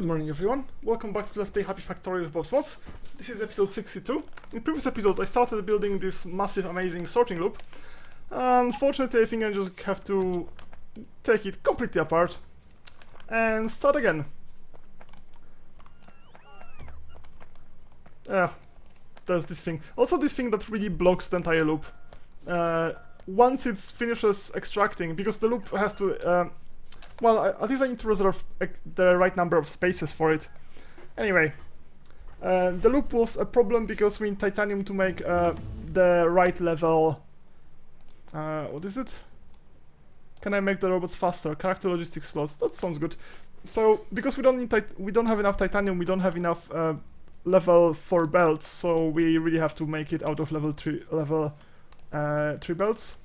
Good morning everyone, welcome back to Let's Play Happy Factorio with Bob's Mods. This is episode 62. In the previous episode I started building this massive amazing sorting loop. Unfortunately I think I just have to take it completely apart and start again. There's this thing. Also this thing that really blocks the entire loop. Once it finishes extracting, because the loop has to well, at least I need to reserve the right number of spaces for it. Anyway, the loop was a problem because we need titanium to make the right level. What is it? Can I make the robots faster? Character logistics slots. That sounds good. So because we don't have enough titanium, we don't have enough level 4 belts. So we really have to make it out of level 3 belts.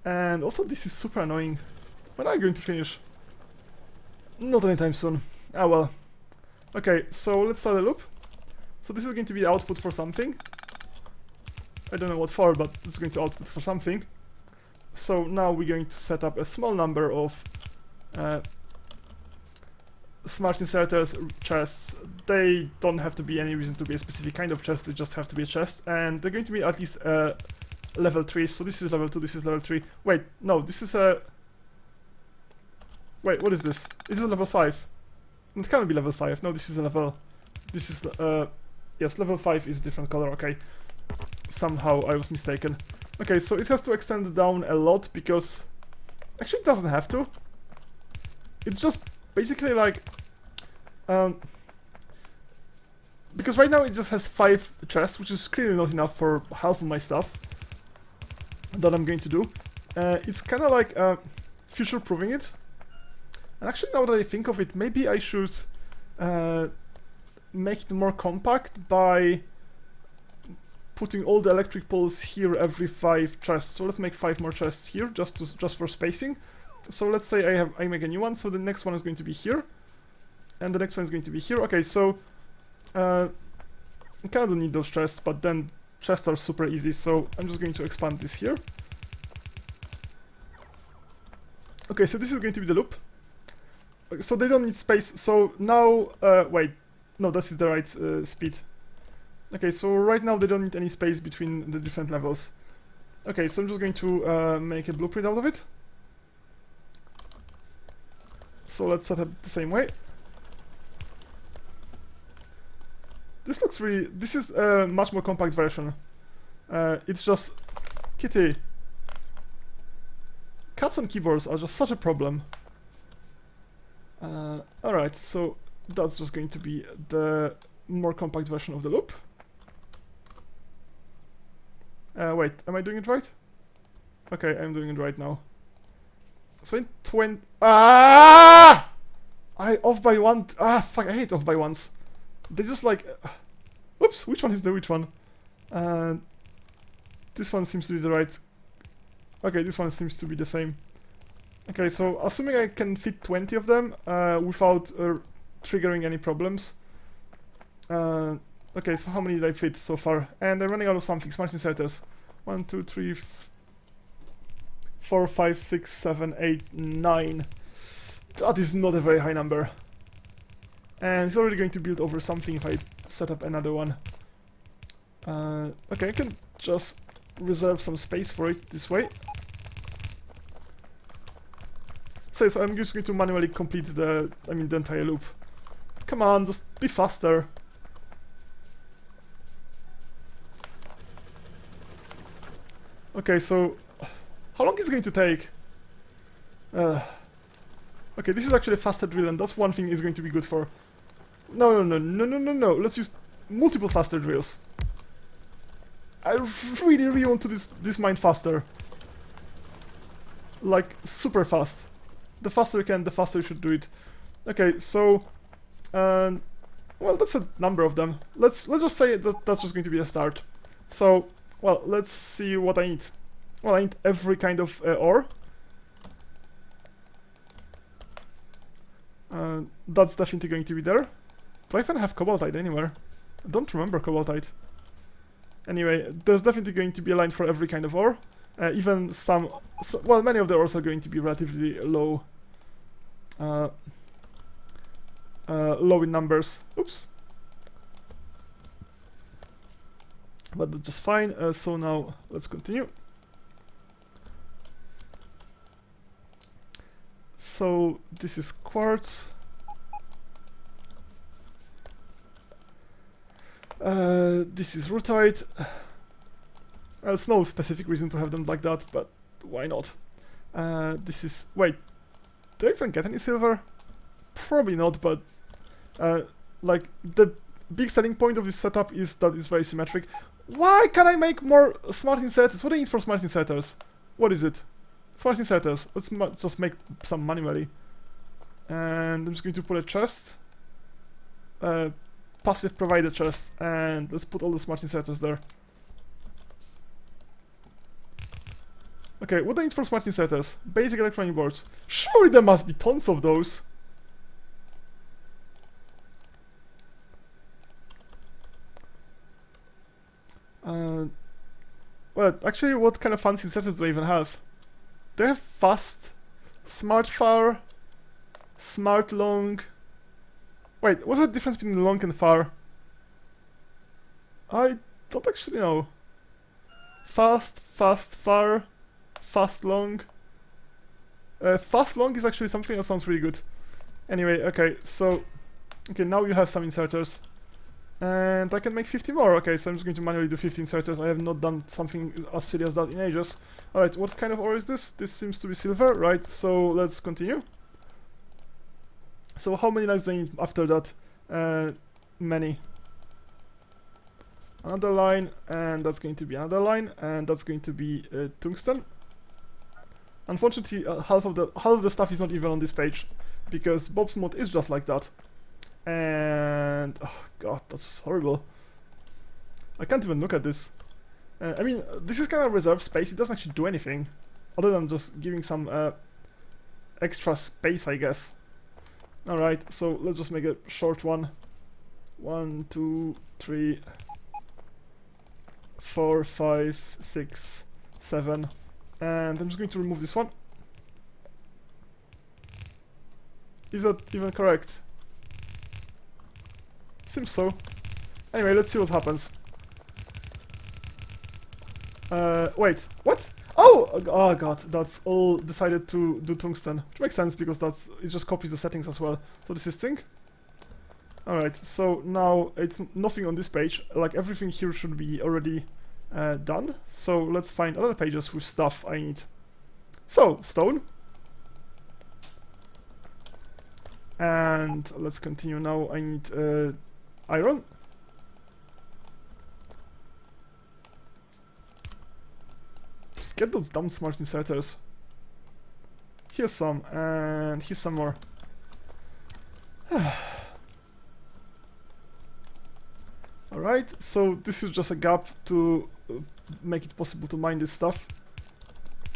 And also, this is super annoying. When are you going to finish? Not anytime soon. Ah well. Okay, so let's start the loop. So this is going to be the output for something. I don't know what for, but it's going to output for something. So now we're going to set up a small number of smart inserters, chests. They don't have to be any reason to be a specific kind of chest, they just have to be a chest. And they're going to be at least level 3, so this is level 2, this is level 3. Wait, no, this is a... Wait, what is this? Is this level 5? It can't be level 5. No, this is a level... This is... yes, level 5 is a different color, okay. Somehow I was mistaken. Okay, so it has to extend down a lot because... Actually, it doesn't have to. It's just basically like... because right now it just has 5 chests, which is clearly not enough for half of my stuff that I'm going to do. It's kind of like future-proofing it. And actually, now that I think of it, maybe I should make it more compact by putting all the electric poles here every 5 chests. So let's make 5 more chests here, just for spacing. So let's say I make a new one. So the next one is going to be here, and the next one is going to be here. Okay, so I kind of don't need those chests, but then chests are super easy. So I'm just going to expand this here. Okay, so this is going to be the loop. So they don't need space, so now, wait, no, this is the right speed. Okay, so right now they don't need any space between the different levels. Okay, so I'm just going to make a blueprint out of it. So let's set up the same way. This looks really, this is a much more compact version. It's just, Kitty. Cats and keyboards are just such a problem. Alright, so that's just going to be the more compact version of the loop. Wait, am I doing it right? Okay, I'm doing it right now. So in 20... I off by one... fuck, I hate off by ones. They just like... Whoops, which one is the which one? This one seems to be the right... Okay, this one seems to be the same. Okay, so assuming I can fit 20 of them without triggering any problems. Okay, so how many did I fit so far? And I'm running out of something. Smart inserters. 1, 2, 3, 4, 5, 6, 7, 8, 9. That is not a very high number. And it's already going to build over something if I set up another one. Okay, I can just reserve some space for it this way. So I'm just going to manually complete the entire loop. Come on, just be faster. Okay, so how long is it going to take? Okay, this is actually a faster drill, and that's one thing is going to be good for. No. Let's use multiple faster drills. I really want to do this mine faster. Like super fast. The faster you can, the faster you should do it. Okay, so, well, that's a number of them. Let's just say that that's just going to be a start. So, well, let's see what I need. Well, I need every kind of ore. That's definitely going to be there. Do I even have cobaltite anywhere? I don't remember cobaltite. Anyway, there's definitely going to be a line for every kind of ore. Even some, well, many of the ores are going to be relatively low. low in numbers. Oops. But that's just fine. So now let's continue. So this is quartz. This is rutite. There's no specific reason to have them like that, but why not? This is... Wait, do I even get any silver? Probably not, but like the big selling point of this setup is that it's very symmetric. Why can't I make more smart inserters? What do I need for smart inserters? What is it? Smart inserters. Let's just make some manually. And I'm just going to put a chest. Passive provider chest. And let's put all the smart inserters there. Okay, what do I need for smart inserters? Basic electronic boards. Surely there must be tons of those. Well, actually, what kind of fancy inserters do I even have? Do I have fast, smart far, smart long? Wait, what's the difference between long and far? I don't actually know. Fast, fast, far, fast, long. Fast, long is actually something that sounds really good. Anyway, okay, so... Okay, now you have some inserters. And I can make 50 more. Okay, so I'm just going to manually do 50 inserters. I have not done something as silly as that in ages. Alright, what kind of ore is this? This seems to be silver, right? So let's continue. So how many lines do I need after that? Many. Another line, and that's going to be another line, and that's going to be tungsten. Unfortunately, half of the stuff is not even on this page, because Bob's mod is just like that. And oh god, that's just horrible. I can't even look at this. I mean, this is kind of reserved space. It doesn't actually do anything other than just giving some extra space, I guess. Alright, so let's just make a short one. 1, 2, 3, 4, 5, 6, 7. And I'm just going to remove this one. Is that even correct? Seems so. Anyway, let's see what happens. Wait, what? Oh! Oh god, that's all decided to do tungsten. Which makes sense because it just copies the settings as well. So this is sync. Alright, so now it's nothing on this page. Like everything here should be already done. So let's find other pages with stuff I need. So, stone. And let's continue now. I need iron. Just get those dumb smart inserters. Here's some, and here's some more. Alright, so this is just a gap to make it possible to mine this stuff.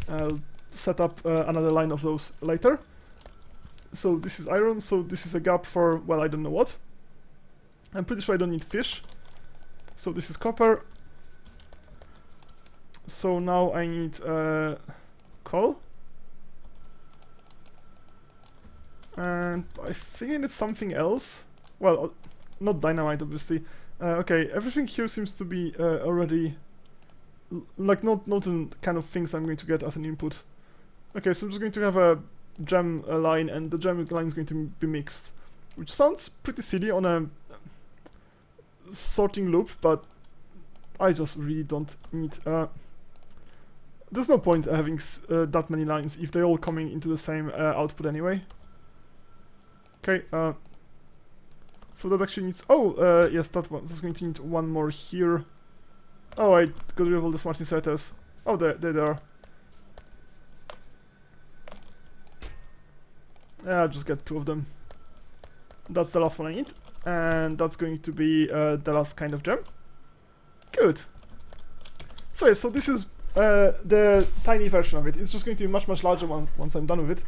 I'll set up another line of those later. So this is iron, so this is a gap for, well, I don't know what. I'm pretty sure I don't need fish. So this is copper. So now I need coal. And I think I need something else. Well, not dynamite, obviously. Okay, everything here seems to be already... like, not the kind of things I'm going to get as an input. Okay, so I'm just going to have a gem line, and the gem line is going to be mixed. Which sounds pretty silly on a sorting loop, but I just really don't need... there's no point having that many lines if they're all coming into the same output anyway. Okay, so that actually needs... Oh, yes, that's going to need one more here. Oh, I got rid of all the smart inserters. Oh, there they are. Yeah, I'll just get 2 of them. That's the last one I need. And that's going to be the last kind of gem. Good. So yeah, so this is the tiny version of it. It's just going to be much larger once I'm done with it.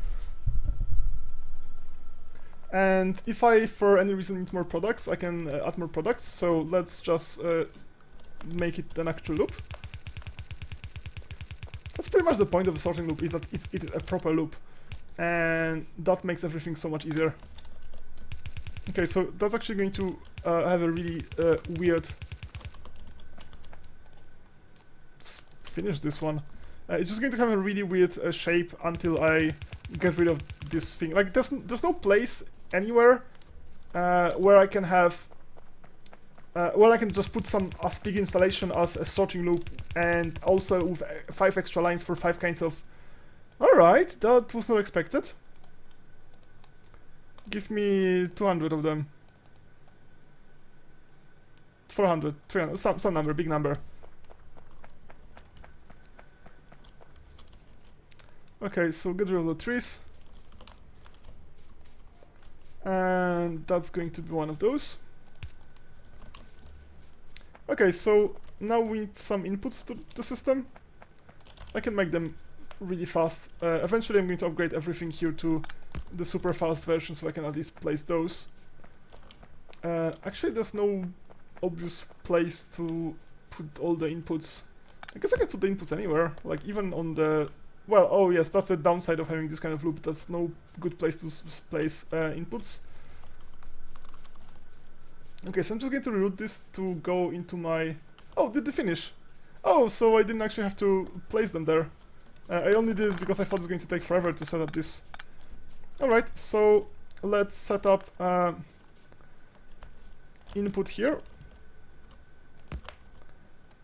And if I, for any reason, need more products, I can add more products. So let's just make it an actual loop. That's pretty much the point of a sorting loop, is that it is a proper loop. And that makes everything so much easier. Okay, so that's actually going to have a really weird... Let's finish this one. It's just going to have a really weird shape until I get rid of this thing. Like, there's no place anywhere where I can have... well, I can just put some as big installation as a sorting loop, and also with 5 extra lines for 5 kinds of... Alright, that was not expected. Give me 200 of them. 400, 300, some number, big number. Okay, so get rid of the trees. And that's going to be one of those. Okay, so now we need some inputs to the system. I can make them really fast. Eventually I'm going to upgrade everything here to the super fast version so I can at least place those. Actually there's no obvious place to put all the inputs. I guess I can put the inputs anywhere, like even on the... Well, oh yes, that's the downside of having this kind of loop. That's no good place to place inputs. Okay, so I'm just going to reroute this to go into my... Oh, did they finish? Oh, so I didn't actually have to place them there. I only did it because I thought it was going to take forever to set up this. Alright, so let's set up input here.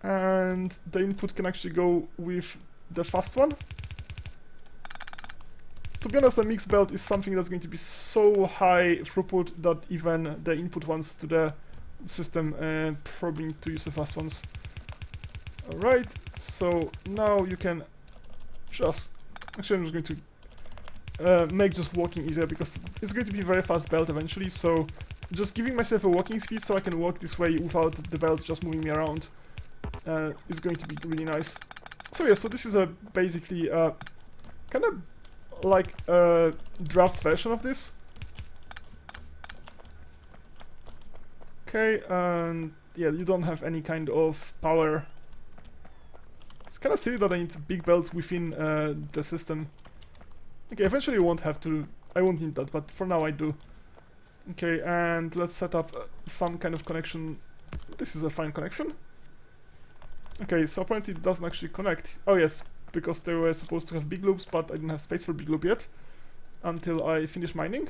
And the input can actually go with the fast one. To be honest, the mix belt is something that's going to be so high throughput that even the input ones to the system probably need to use the fast ones. Alright, so now you can just... Actually, I'm just going to make just walking easier because it's going to be a very fast belt eventually, so just giving myself a walking speed so I can walk this way without the belt just moving me around is going to be really nice. So yeah, so this is a basically kind of like a draft version of this. Okay, and yeah, you don't have any kind of power. It's kind of silly that I need big belts within the system. Okay, eventually I won't have to, I won't need that, but for now I do. Okay, and let's set up some kind of connection. This is a fine connection. Okay, so apparently it doesn't actually connect. Oh yes, because they were supposed to have big loops, but I didn't have space for big loop yet until I finish mining.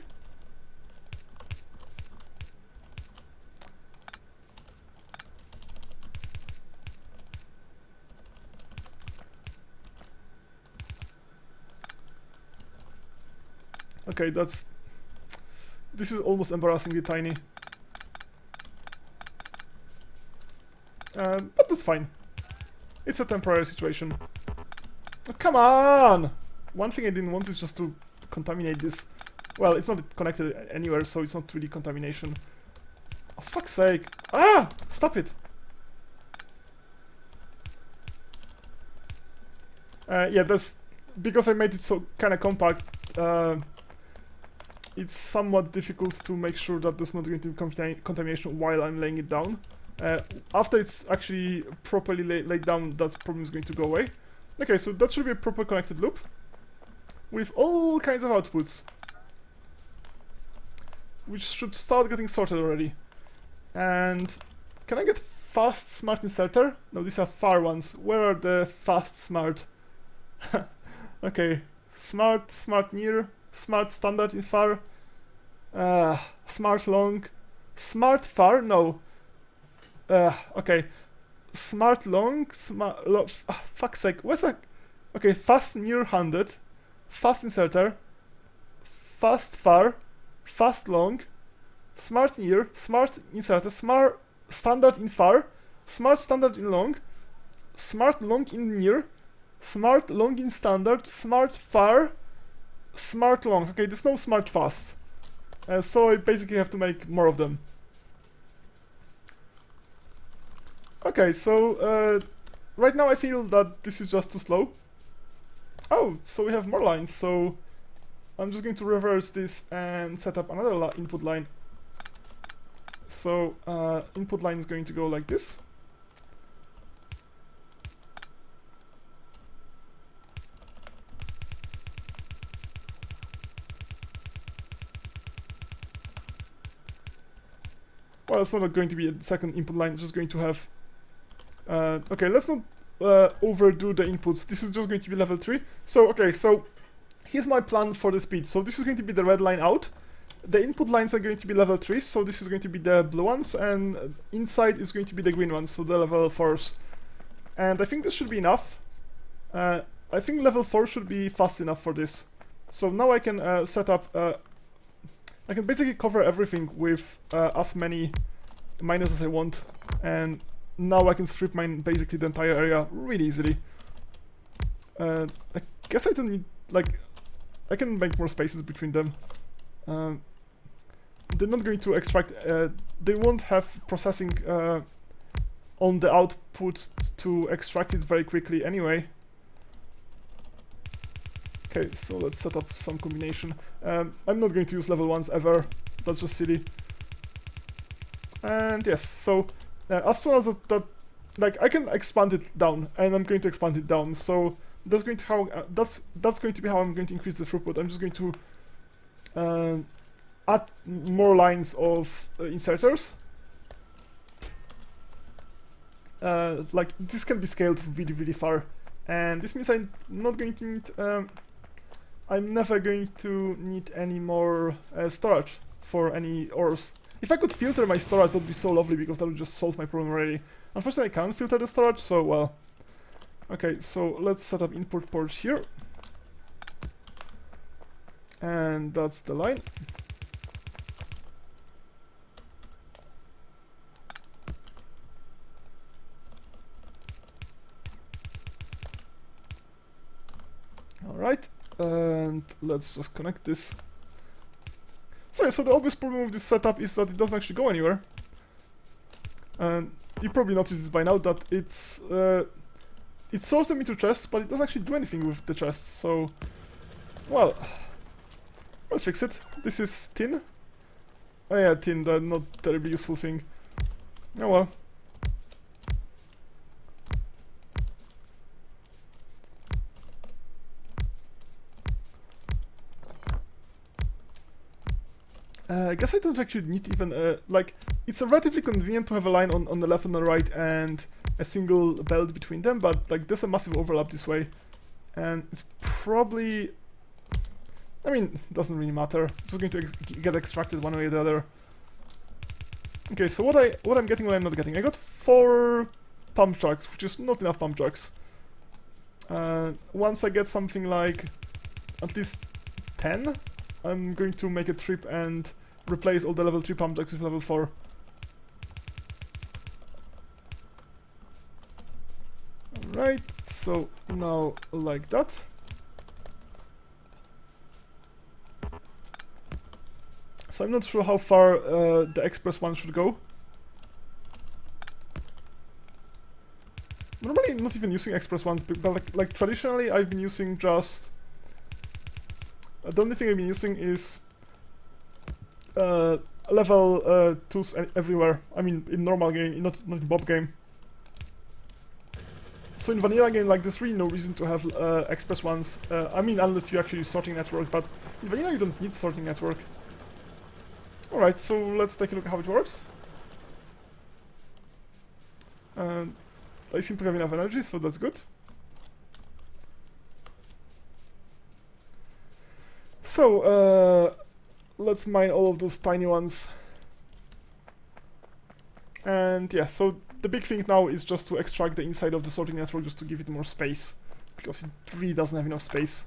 Okay, this is almost embarrassingly tiny. But that's fine. It's a temporary situation. Oh, come on! One thing I didn't want is just to contaminate this. Well, it's not connected anywhere, so it's not really contamination. Oh, fuck's sake. Ah! Stop it! Yeah, that's... Because I made it so kind of compact, it's somewhat difficult to make sure that there's not going to be contamination while I'm laying it down. After it's actually properly laid down, that problem is going to go away. Okay, so that should be a proper connected loop with all kinds of outputs, which should start getting sorted already. And can I get fast smart inserter? No, these are far ones. Where are the fast smart? Okay, smart, smart near, smart standard in far, smart long, smart far, no. Okay, smart long, smart, fuck's sake, what's that? Okay, fast near 100, fast inserter, fast far, fast long, smart near, smart inserter, smart standard in far, smart standard in long, smart long in near, smart long in standard, smart far, smart long. Okay, there's no smart fast. So I basically have to make more of them. Okay, so right now I feel that this is just too slow. Oh, so we have more lines, so I'm just going to reverse this and set up another input line. So input line is going to go like this. well, it's not going to be a second input line, it's just going to have, okay, let's not overdo the inputs. This is just going to be level 3. So, okay, so here's my plan for the speed. So this is going to be the red line out. The input lines are going to be level 3, so this is going to be the blue ones, and inside is going to be the green ones, so the level 4s. And I think this should be enough. I think level 4 should be fast enough for this. So now I can set up, I can basically cover everything with as many miners as I want, and now I can strip mine basically the entire area really easily. I guess I don't need, like, I can make more spaces between them. They're not going to extract, they won't have processing on the output to extract it very quickly anyway. Okay, so let's set up some combination. I'm not going to use level 1s ever, that's just silly. And yes, so as soon as that, like, I can expand it down, and I'm going to expand it down. So that's going to how that's going to be how I'm going to increase the throughput. I'm just going to add more lines of inserters. Like, this can be scaled really far, and this means I'm not going to need. I'm never going to need any more storage for any ores. If I could filter my storage, that would be so lovely, because that would just solve my problem already. Unfortunately, I can't filter the storage, so well. Okay, so let's set up input ports here. And that's the line. Alright, and let's just connect this. So the obvious problem with this setup is that it doesn't actually go anywhere. And you probably noticed this by now, that it's it stores them into chests, but it doesn't actually do anything with the chests. So, well, I'll fix it. This is tin. Oh yeah, tin, the not terribly useful thing. Oh well. I guess I don't actually need even, like, it's relatively convenient to have a line on the left and the right and a single belt between them, but, like, there's a massive overlap this way. And it's probably, I mean, it doesn't really matter. It's just going to get extracted one way or the other. Okay, so what I'm getting, what I'm not getting. I got 4 pump trucks, which is not enough pump trucks. Once I get something like at least 10, I'm going to make a trip and replace all the level 3 pump trucks with level 4. Alright, so now like that. So I'm not sure how far the express one should go. Normally not even using express ones, but like traditionally I've been using just... the only thing I've been using is level 2s everywhere. I mean, in normal game, not in Bob game. So in vanilla game, like, there's really no reason to have express ones. I mean, unless you actually use sorting network, but in vanilla you don't need sorting network. Alright, so let's take a look at how it works. I seem to have enough energy, so that's good. So, let's mine all of those tiny ones. And yeah, so the big thing now is just to extract the inside of the sorting network, just to give it more space, because it really doesn't have enough space.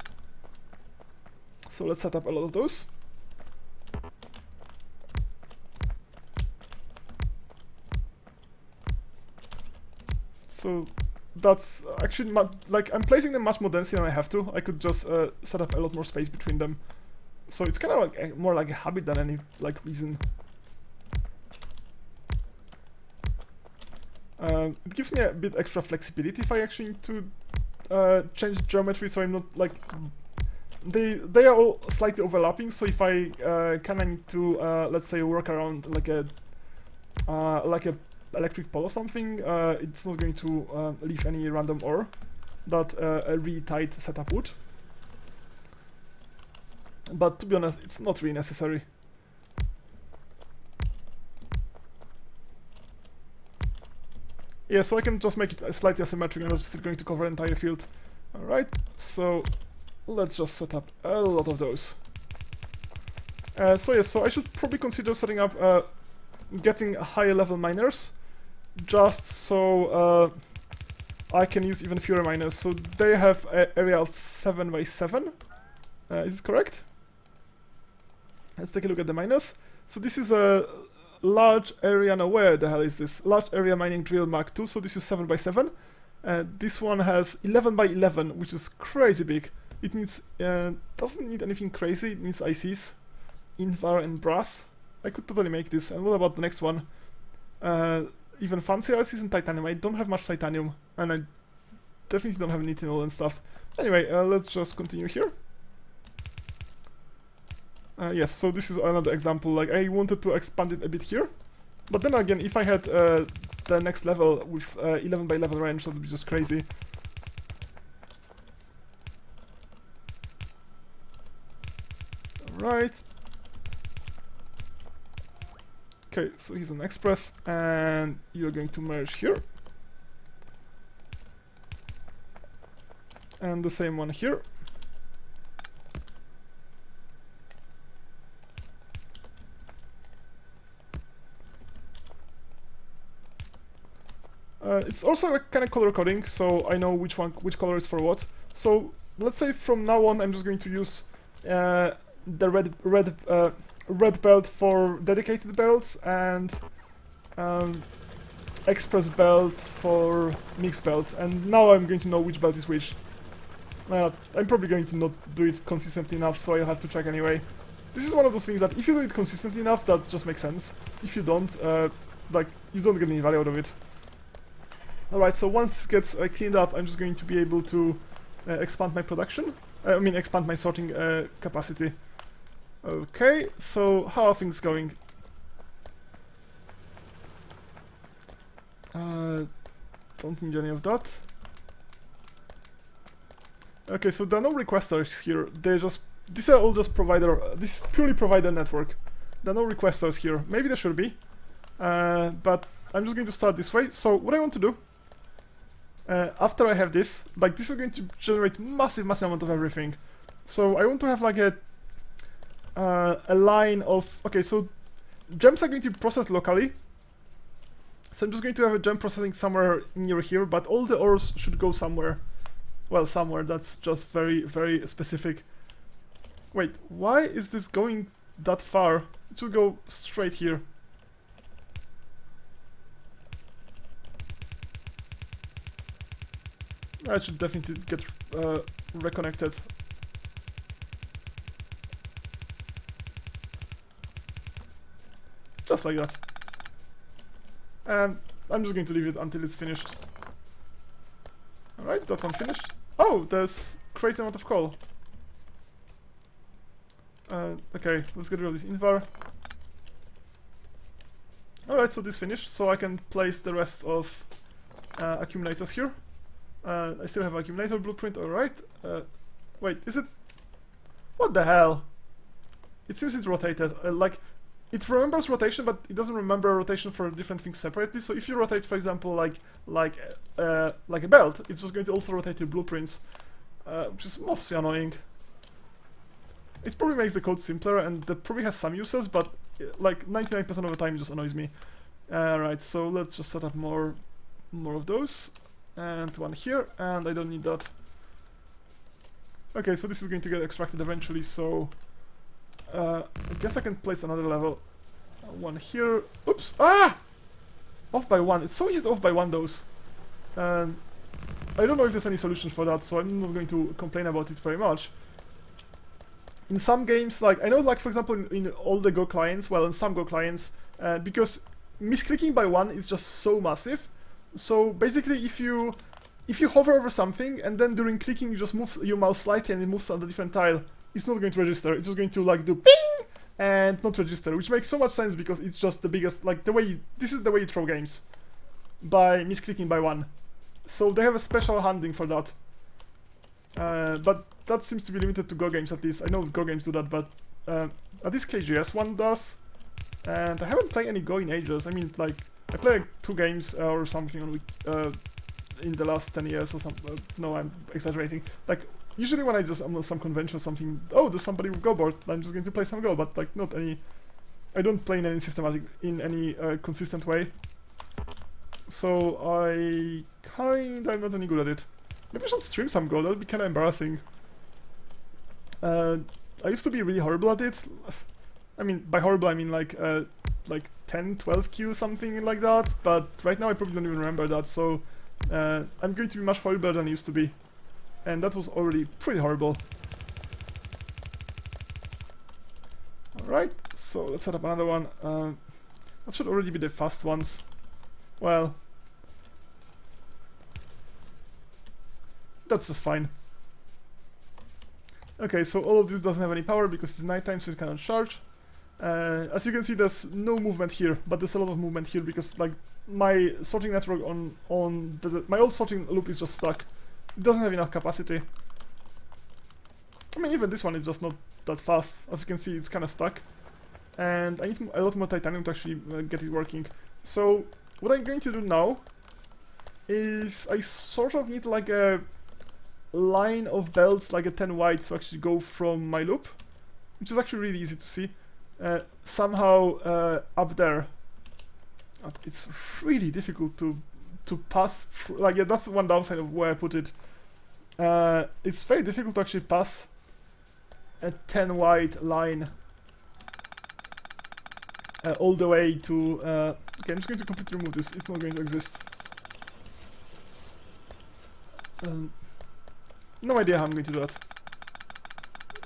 So let's set up a lot of those. So that's actually, like, I'm placing them much more densely than I have to. I could just set up a lot more space between them. So it's kind of like more like a habit than any, like, reason. It gives me a bit extra flexibility if I actually need to change geometry, so I'm not, like... They are all slightly overlapping, so if I kind of need to, let's say, work around like a electric pole or something, it's not going to leave any random ore that a really tight setup would. But to be honest, it's not really necessary. Yeah, so I can just make it slightly asymmetric and I'm still going to cover the entire field. Alright, so let's just set up a lot of those. So yes, so I should probably consider setting up getting higher level miners, just so I can use even fewer miners. So they have an area of 7 by 7. Is it correct? Let's take a look at the miners. So this is a large area. Now where the hell is this? Large area mining drill Mark II. So this is 7 by 7. This one has 11 by 11, which is crazy big. It needs doesn't need anything crazy. It needs ICs, invar and brass. I could totally make this. And what about the next one? Even fancier ICs and titanium. I don't have much titanium, and I definitely don't have nitinol and stuff. Anyway, let's just continue here. Yes, so this is another example. Like, I wanted to expand it a bit here, but then again, if I had the next level with 11 by 11 range, that would be just crazy. Alright. Okay, so here's an express, and you're going to merge here. And the same one here. It's also like kind of color coding, so I know which color is for what. So let's say from now on I'm just going to use the red belt for dedicated belts and express belt for mixed belt. And now I'm going to know which belt is which. I'm probably going to not do it consistently enough, so I'll have to check anyway. This is one of those things that if you do it consistently enough, that just makes sense. If you don't, like, you don't get any value out of it. Alright, so once this gets cleaned up, I'm just going to be able to expand my production. I mean, expand my sorting capacity. Okay, so how are things going? Don't need any of that. Okay, so there are no requesters here. These are all just provider. This is purely provider network. There are no requesters here. Maybe there should be, but I'm just going to start this way. So what I want to do, after I have this, like, this is going to generate massive amount of everything. So I want to have like a line of, okay, so gems are going to be processed locally. So I'm just going to have a gem processing somewhere near here, but all the ores should go somewhere. Well, somewhere, that's just very specific. Wait, why is this going that far? It should go straight here. I should definitely get reconnected. Just like that. And I'm just going to leave it until it's finished. Alright, that one finished. Oh, there's crazy amount of coal. Okay, let's get rid of this invar. Alright, so this finished, so I can place the rest of accumulators here. I still have accumulator blueprint, alright. Wait, is it... What the hell? It seems it's rotated. Like, it remembers rotation, but it doesn't remember rotation for different things separately. So if you rotate, for example, like a belt, it's just going to also rotate your blueprints, which is mostly annoying. It probably makes the code simpler, and that probably has some uses, but like 99% of the time it just annoys me. Alright, so let's just set up more of those. And one here, and I don't need that. Okay, so this is going to get extracted eventually, so I guess I can place another level. One here. Oops! Ah! Off by one. It's so easy to off by one those. And I don't know if there's any solution for that, so I'm not going to complain about it very much. In some games, like, I know, like, for example, in all the Go clients, well, in some Go clients, because misclicking by one is just so massive. So basically, if you hover over something and then during clicking you just move your mouse slightly and it moves on a different tile, it's not going to register. It's just going to like do ping and not register, which makes so much sense because it's just the biggest, like, this is the way you throw games, by misclicking by one. So they have a special handling for that. But that seems to be limited to Go games, at least. I know Go games do that, but at least KGS one does. And I haven't played any Go in ages. I mean, like, I play like 2 games or something on in the last 10 years or something. No, I'm exaggerating. Like, usually when I'm on some convention or something, oh, there's somebody with Go board, I'm just going to play some Go, but like not any... I don't play in any systematic, in any consistent way. So I kinda am not any good at it. Maybe I should stream some Go, that would be kinda embarrassing. I used to be really horrible at it. I mean, by horrible I mean like 10, 12 Q, something like that, but right now I probably don't even remember that, so I'm going to be much horrible than I used to be. And that was already pretty horrible. Alright, so let's set up another one. That should already be the fast ones. Well, that's just fine. Okay, so all of this doesn't have any power because it's nighttime, so it cannot charge. As you can see, there's no movement here, but there's a lot of movement here because like my sorting network on my old sorting loop is just stuck. It doesn't have enough capacity. I mean, even this one is just not that fast. As you can see, it's kind of stuck, and I need a lot more titanium to actually get it working. So what I'm going to do now is I sort of need like a line of belts, like a 10 wide, to actually go from my loop, which is actually really easy to see. Somehow up there. It's really difficult to pass through. Like, yeah, that's one downside of where I put it. It's very difficult to actually pass a 10 wide line all the way to... okay, I'm just going to completely remove this. It's not going to exist. No idea how I'm going to do that.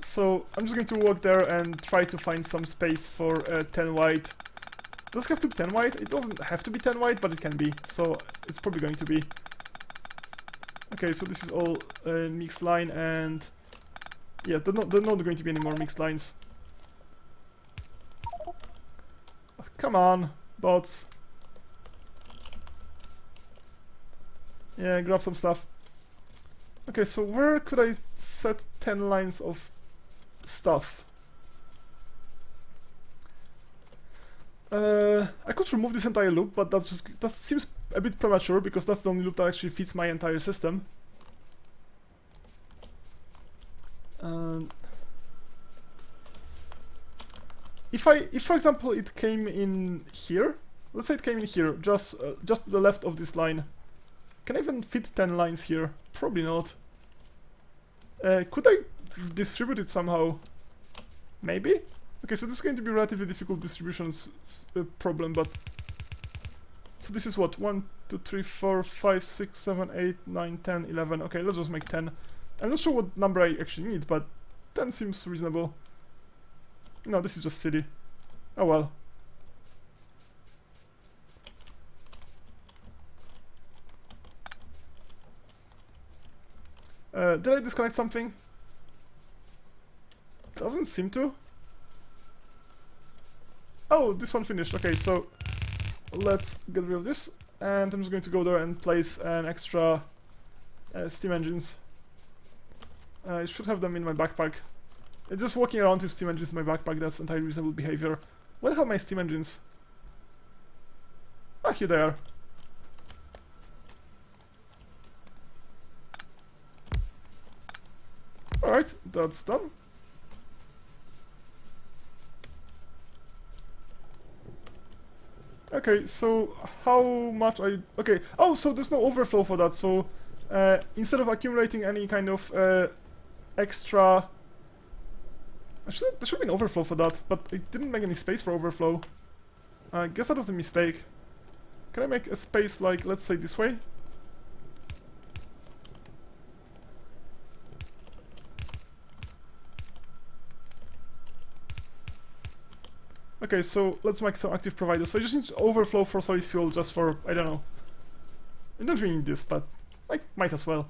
So I'm just going to walk there and try to find some space for 10 wide. Does it have to be 10 wide? It doesn't have to be 10 wide, but it can be. So it's probably going to be. Okay, so this is all mixed line, and yeah, there's not going to be any more mixed lines. Oh, come on, bots. Yeah, grab some stuff. Okay, so where could I set 10 lines of stuff? I could remove this entire loop, but that seems a bit premature because that's the only loop that actually fits my entire system. If for example it came in here, let's say it came in here, just to the left of this line, can I even fit 10 lines here? Probably not. Could I distribute it somehow? Maybe? Okay, so this is going to be a relatively difficult distributions problem, but... So this is what? 1, 2, 3, 4, 5, 6, 7, 8, 9, 10, 11. Okay, let's just make 10. I'm not sure what number I actually need, but 10 seems reasonable. No, this is just silly. Oh well. Did I disconnect something? Doesn't seem to. Oh, this one finished. Okay, so let's get rid of this, and I'm just going to go there and place an extra steam engines. I should have them in my backpack. Just walking around with steam engines in my backpack, that's entirely reasonable behavior. Where the hell are my steam engines? Ah, here they are. Alright, that's done. Okay, so how much okay, oh, so there's no overflow for that, so instead of accumulating any kind of extra... Actually, there should be an overflow for that, but it didn't make any space for overflow. I guess that was a mistake. Can I make a space like, let's say this way? Okay, so let's make some active providers. So I just need overflow for solid fuel just for, I don't know. I don't really need this, but I might as well.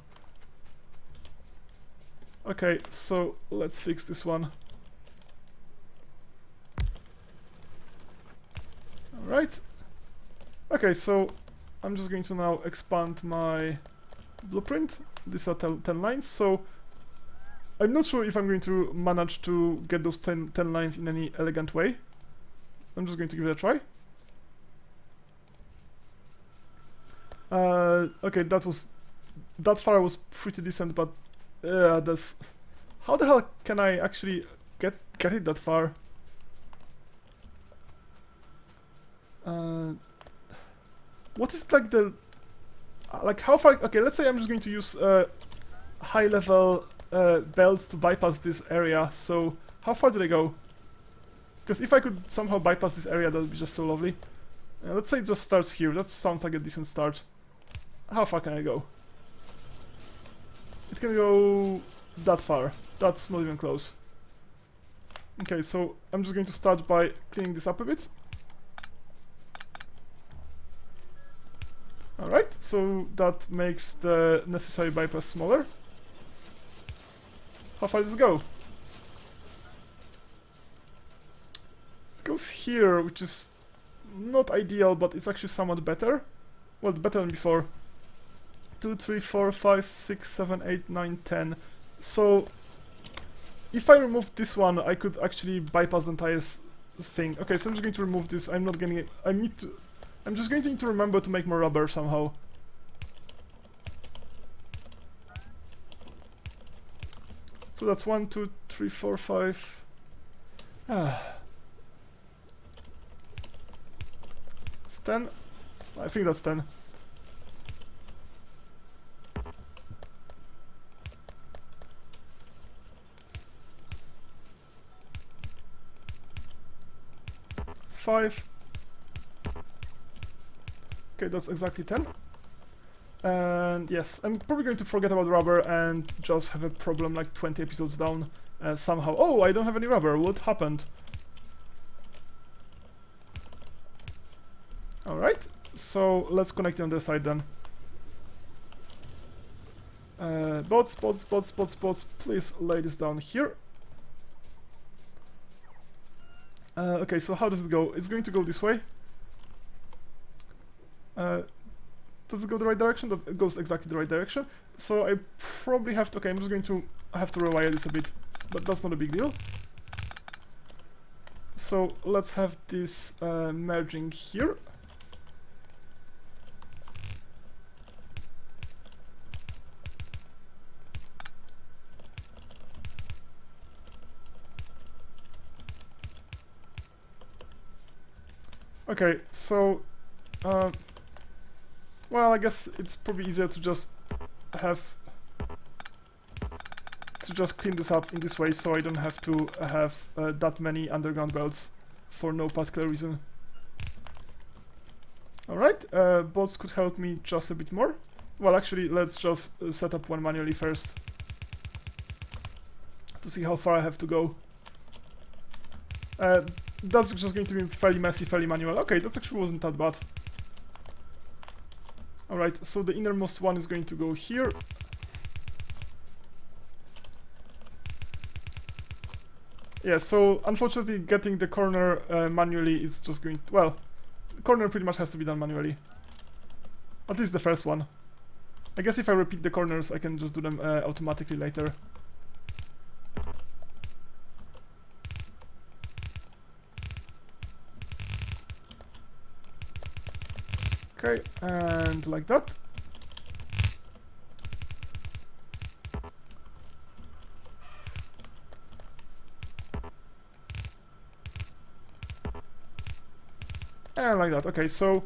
Okay, so let's fix this one. Alright. Okay, so I'm just going to now expand my blueprint. These are 10 lines, so I'm not sure if I'm going to manage to get those 10 lines in any elegant way. I'm just going to give it a try. Okay, that far was pretty decent, but this. How the hell can I actually get it that far? What is like the how far? Okay, let's say I'm just going to use high level belts to bypass this area. So how far do they go? Because if I could somehow bypass this area, that would be just so lovely. Let's say it just starts here. That sounds like a decent start. How far can I go? It can go that far. That's not even close. Okay, so I'm just going to start by cleaning this up a bit. Alright, so that makes the necessary bypass smaller. How far does it go? It goes here, which is not ideal, but it's actually somewhat better. Well, better than before. 2, 3, 4, 5, 6, 7, 8, 9, 10. So, if I remove this one, I could actually bypass the entire thing. Okay, so I'm just going to remove this. I'm not getting it. I'm just going to need to remember to make more rubber somehow. So that's 1, 2, 3, 4, 5. It's 10. I think that's 10. It's 5. Okay, that's exactly 10. And yes, I'm probably going to forget about rubber and just have a problem like 20 episodes down somehow. Oh, I don't have any rubber. What happened? Alright, so let's connect it on the side then. Bots, please lay this down here. Okay, so how does it go? It's going to go this way. Does it go the right direction? That it goes exactly the right direction. So I probably have to... Okay, I'm just going to have to rewire this a bit, but that's not a big deal. So let's have this merging here. Okay, so... well, I guess it's probably easier to just have... to just clean this up in this way, so I don't have to have that many underground belts for no particular reason. Alright, bots could help me just a bit more. Well, actually, let's just set up one manually first to see how far I have to go. That's just going to be fairly messy, fairly manual. Okay, that actually wasn't that bad. Alright, so the innermost one is going to go here. Yeah, so unfortunately getting the corner manually is just going to... Well, the corner pretty much has to be done manually. At least the first one. I guess if I repeat the corners, I can just do them automatically later. Okay, and like that. And like that. Okay, so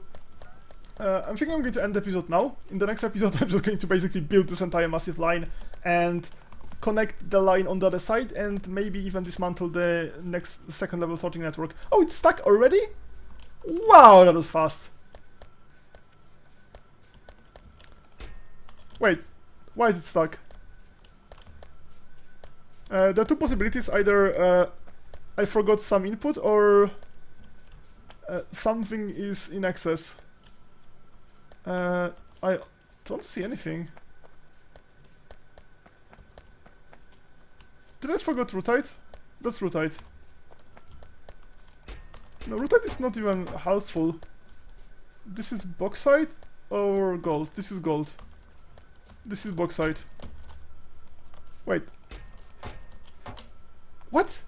I'm thinking I'm going to end the episode now. In the next episode, I'm just going to basically build this entire massive line and connect the line on the other side and maybe even dismantle the next second level sorting network. Oh, it's stuck already? Wow, that was fast. Wait, why is it stuck? There are two possibilities. Either I forgot some input or something is in excess. I don't see anything. Did I forget rutite? That's rutite. No, rutite is not even half full. This is bauxite or gold? This is gold. This is bauxite. Wait. What?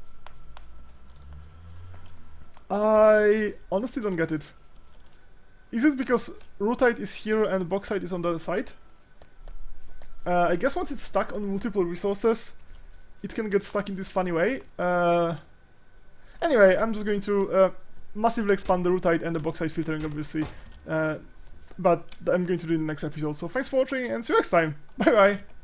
I honestly don't get it. Is it because rutite is here and bauxite is on the other side? I guess once it's stuck on multiple resources, it can get stuck in this funny way. Anyway, I'm just going to massively expand the rutite and the bauxite filtering, obviously. But I'm going to do it in the next episode. So thanks for watching and see you next time. Bye bye!